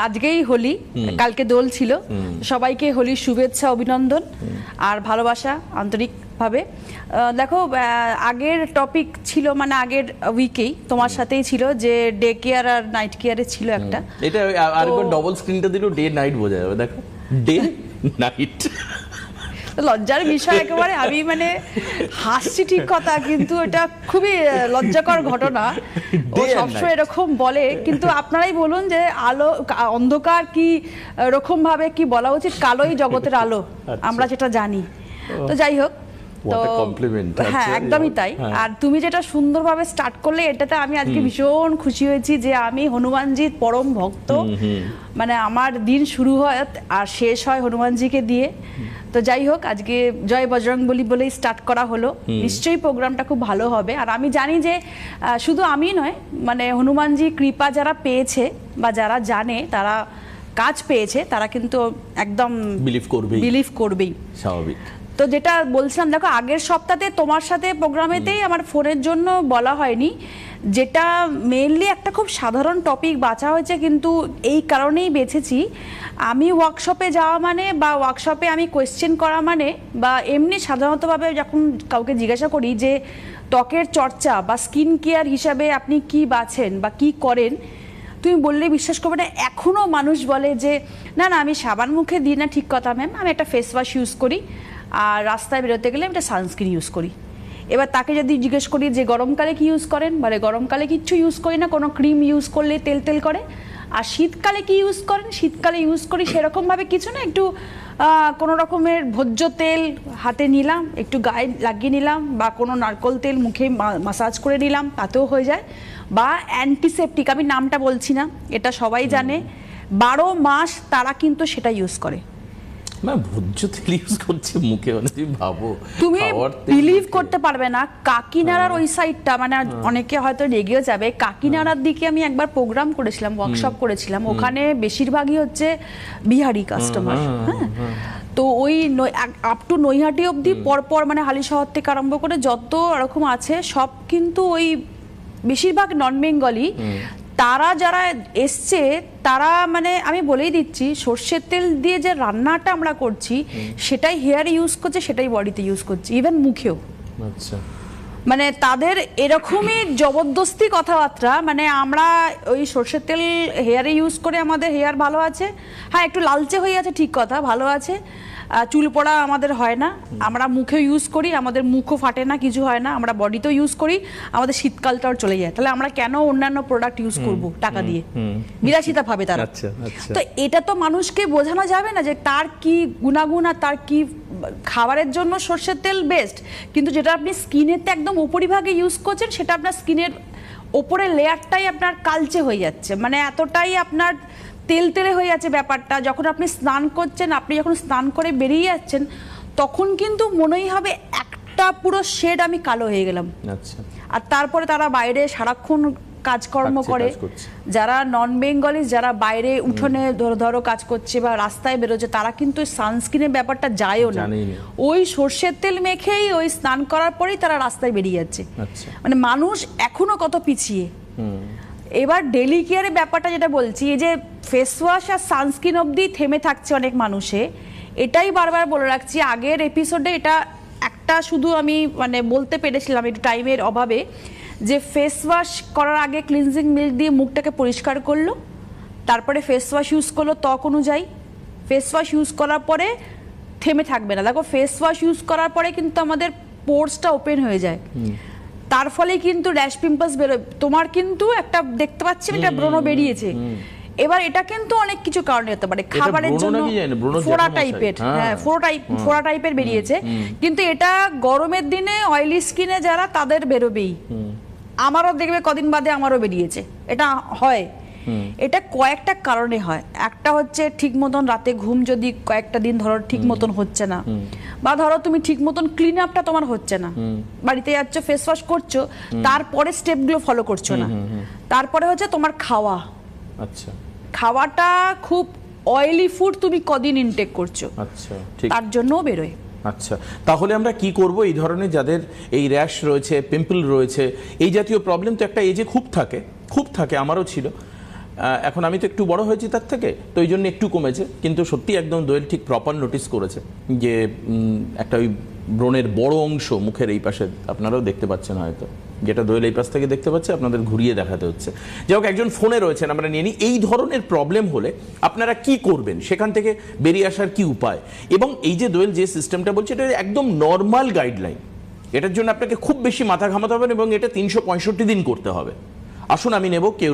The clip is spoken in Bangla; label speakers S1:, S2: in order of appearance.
S1: আজকেই হোলি, কালকে দোল ছিল। সবাইকে হোলির শুভেচ্ছা, অভিনন্দন আর ভালোবাসা আন্তরিকভাবে। দেখো, আগের টপিক ছিল, মানে আগের উইকেই তোমার সাথেই ছিল যে ডে কেয়ার আর নাইট কেয়ারে ছিল একটা।
S2: এটা আরেকবার ডবল স্ক্রিনটা দিলো, ডে নাইট বোঝা যাবে। দেখো, ডে নাইট,
S1: লজ্জার বিষয় একেবারে। আমি মানে হাসছি ঠিক কথা, কিন্তু এটা খুবই লজ্জাকর ঘটনা। ও সবসময় এরকম বলে, কিন্তু আপনারাই বলুন যে আলো অন্ধকার কি রকম ভাবে কি বলা উচিত, কালোই জগতের আলো, আমরা যেটা জানি। তো যাই হোক, তো হ্যাঁ একদমই তাই। আর তুমি যেটা সুন্দরভাবে স্টার্ট করলে, এটাতে আমি আজকে ভীষণ খুশি হয়েছি যে আমি হনুমানজির পরম ভক্ত। মানে আমার দিন শুরু হয় আর শেষ হয় হনুমানজিকে দিয়ে। তো যাই হোক, আজকে জয় বজরংবলী বলেই স্টার্ট করা হলো। নিশ্চয়ই প্রোগ্রামটা খুব ভালো হবে। আর আমি জানি যে শুধু আমি নয়, মানে হনুমানজি কৃপা যারা পেয়েছে বা যারা জানে, তারা কাজ পেয়েছে, তারা কিন্তু একদম বিলিভ করবেই,
S2: স্বাভাবিক।
S1: তো যেটা বলছিলাম, দেখো আগের সপ্তাহে তোমার সাথে প্রোগ্রামেতেই আমার ফোনের জন্য বলা হয়নি, যেটা মেইনলি একটা খুব সাধারণ টপিক বাছা হয়েছে, কিন্তু এই কারণেই বেছেছি। আমি ওয়ার্কশপে যাওয়া মানে, বা ওয়ার্কশপে আমি কোয়েশ্চেন করা মানে, বা এমনি সাধারণতভাবে যখন কাউকে জিজ্ঞাসা করি যে ত্বকের চর্চা বা স্কিন কেয়ার হিসাবে আপনি কি বাছেন বা কি করেন, তুমি বললে বিশ্বাস করবে না, এখনও মানুষ বলে যে না না আমি সাবান মুখে দিই না। ঠিক কথা ম্যাম, আমি একটা ফেস ওয়াশ ইউজ করি, আর রাস্তায় বেরোতে গেলে আমি একটা সানস্ক্রিন ইউজ করি। এবার তাকে যদি জিজ্ঞেস করি যে গরমকালে কি ইউজ করেন, বলে গরমকালে কিচ্ছু ইউজ করি না, কোনো ক্রিম ইউজ করলে তেল তেল করে। আর শীতকালে কি ইউজ করেন, শীতকালে ইউজ করি সেরকমভাবে কিছু না, একটু কোনো রকমের ভোজ্য তেল হাতে নিলাম, একটু গায়ে লাগিয়ে নিলাম, বা কোনো নারকোল তেল মুখে মাসাজ করে নিলাম, তাতেও হয়ে যায়। বা অ্যান্টিসেপটিক, আমি নামটা বলছি না, এটা সবাই জানে, 12 মাস তারা কিন্তু সেটা ইউজ করে।
S2: ভোজ্য তেল ইউজ করছে মুখে, মানে তুমি ভাবো,
S1: তুমি বিলিভ করতে পারবে না। কাকিনাড়ার ওই সাইডটা, মানে অনেকে হয়তো রেগেও যাবে, কাকিনাড়ার দিকে আমি একবার প্রোগ্রাম করেছিলাম, ওয়ার্কশপ করেছিলাম, ওখানে বেশিরভাগই হচ্ছে বিহারি কাস্টমার। হ্যাঁ, তো ওই আপ টু নৈহাটি অবধি পরপর, মানে হালি শহর থেকে আরম্ভ করে যত রকম আছে সব কিন্তু ওই বেশিরভাগ নন বেঙ্গলি। তারা যারা এসছে তারা, মানে আমি বলেই দিচ্ছি, সর্ষের তেল দিয়ে যে রান্নাটা আমরা করছি সেটাই হেয়ারে ইউজ করছে, সেটাই বডিতে ইউজ করছে, ইভেন মুখেও।
S2: আচ্ছা,
S1: মানে তাদের এরকমই জবরদস্তি কথাবার্তা। মানে আমরা ওই সর্ষের তেল হেয়ারে ইউজ করে আমাদের হেয়ার ভালো আছে, হ্যাঁ একটু লালচে হয়ে আছে, ঠিক কথা, ভালো আছে, চুল পড়া আমাদের হয় না, আমরা মুখে ইউজ করি, আমাদের মুখও ফাটে না, কিছু হয় না, আমরা বডিতেও ইউজ করি, আমাদের শীতকালটাও চলে যায়। তাহলে আমরা কেন অন্যান্য প্রোডাক্ট ইউজ করব টাকা দিয়ে, বিলাসিতা ভাবে তারা। তো এটা তো মানুষকে বোঝানো যাবে না যে তার কি গুণাগুণ আর তার কি। খাবারের জন্য সর্ষের তেল বেস্ট, কিন্তু যেটা আপনি স্কিনেতে একদম উপরিভাগে ইউজ করছেন, সেটা আপনার স্কিনের ওপরের লেয়ারটাই আপনার কালচে হয়ে যাচ্ছে, মানে এতটাই আপনার তেল তেলে হয়ে যাচ্ছে ব্যাপারটা। যখন আপনি স্নান করছেন, আপনি যখন স্নান করে বেরিয়ে যাচ্ছেন, তখন কিন্তু মনেই হবে একটা পুরো শেড আমি কালো হয়ে গেলাম।
S2: আচ্ছা, আর
S1: তারপরে তারা বাইরে সারাক্ষণ কাজকর্ম করে, যারা নন বেঙ্গলি, যারা বাইরে উঠোনে ধরো কাজ করছে বা রাস্তায় বেরোচ্ছে, তারা কিন্তু সানস্ক্রিনের ব্যাপারটা যায়ও না, ওই সর্ষের তেল মেখেই ওই স্নান করার পরেই তারা রাস্তায় বেরিয়ে যাচ্ছে। মানে মানুষ এখনো কত পিছিয়ে। এবার ডেলি কেয়ারের ব্যাপারটা যেটা বলছি, এই যে ফেস ওয়াশ আর সানস্ক্রিন অবধি থেমে থাকছে অনেক মানুষে, এটাই বারবার বলে রাখছি। আগের এপিসোডে এটা একটা শুধু আমি মানে বলতে পেরেছিলাম একটু টাইমের অভাবে, যে ফেস ওয়াশ করার আগে ক্লিনজিং মিল্ক দিয়ে মুখটাকে পরিষ্কার করলো, তারপরে ফেস ওয়াশ ইউজ করলো ত্বক অনুযায়ী। ফেস ওয়াশ ইউজ করার পরে থেমে থাকবে না। দেখো, ফেস ওয়াশ ইউজ করার পরে কিন্তু আমাদের পোর্সটা ওপেন হয়ে যায়, তার ফলে কিন্তু র্যাশ পিম্পলস বেরোয়। তোমার কিন্তু একটা দেখতে পাচ্ছি একটা ব্রণ বেরিয়েছে। এবার এটা কিন্তু অনেক কিছু কারণে হতে পারে, খাবারের জন্য ফোড়া টাইপের, হ্যাঁ ফোড়া টাইপের বেরিয়েছে, কিন্তু এটা গরমের দিনে অয়েলি স্কিনে যারা, তাদের বেরোবেই। আমারও দেখবে কদিন বাদে আমারও বেরিয়েছে, এটা হয়। এটা কয়েকটা কারণে হয়। একটা হচ্ছে ঠিক মতন রাতে ঘুম যদি কয়েকটা দিন ধরো ঠিক মতন হচ্ছে না, বা ধরো তুমি ঠিক মতন ক্লিন আপটা তোমার হচ্ছে না, বাড়িতে যাচ্ছ ফেস ওয়াশ করছো, তারপরে স্টেপগুলো ফলো করছো না। তারপরে হচ্ছে তোমার খাওয়া, আচ্ছা খাওয়াটা খুব অয়েলি ফুড তুমি কদিন ইনটেক করছো, আচ্ছা তার জন্যও বেরোয়।
S2: আচ্ছা, তাহলে আমরা কি করব? এই ধরনের যাদের এই র্যাশ রয়েছে, পিম্পল রয়েছে, এই জাতীয় প্রবলেম তো একটা এজে খুব থাকে, আমারও ছিল। এখন আমি তো একটু বড় হয়েছি তার থেকে, তো ওই জন্য একটু কমেছে, কিন্তু সত্যি একদম দোয়েল ঠিক প্রপার নোটিস করেছে যে একটা ওই ব্রণের বড় অংশ মুখের এই পাশে আপনারাও দেখতে পাচ্ছেন হয়তো, যেটা দোয়েল এই পাশ থেকে দেখতে পাচ্ছে, আপনাদের ঘুরিয়ে দেখাতে হচ্ছে। যাই হোক, একজন ফোনে রয়েছেন, আমরা নিয়ে নিই। এই ধরনের প্রবলেম হলে আপনারা কি করবেন, সেখান থেকে বেরিয়ে আসার কি উপায়, এবং এই যে দোয়েল যে সিস্টেমটা বলছে এটা একদম নর্মাল গাইডলাইন, এটার জন্য আপনাকে খুব বেশি মাথা ঘামাতে হবে না এবং এটা 365 দিন করতে হবে। আসুন আমি নেব কেউ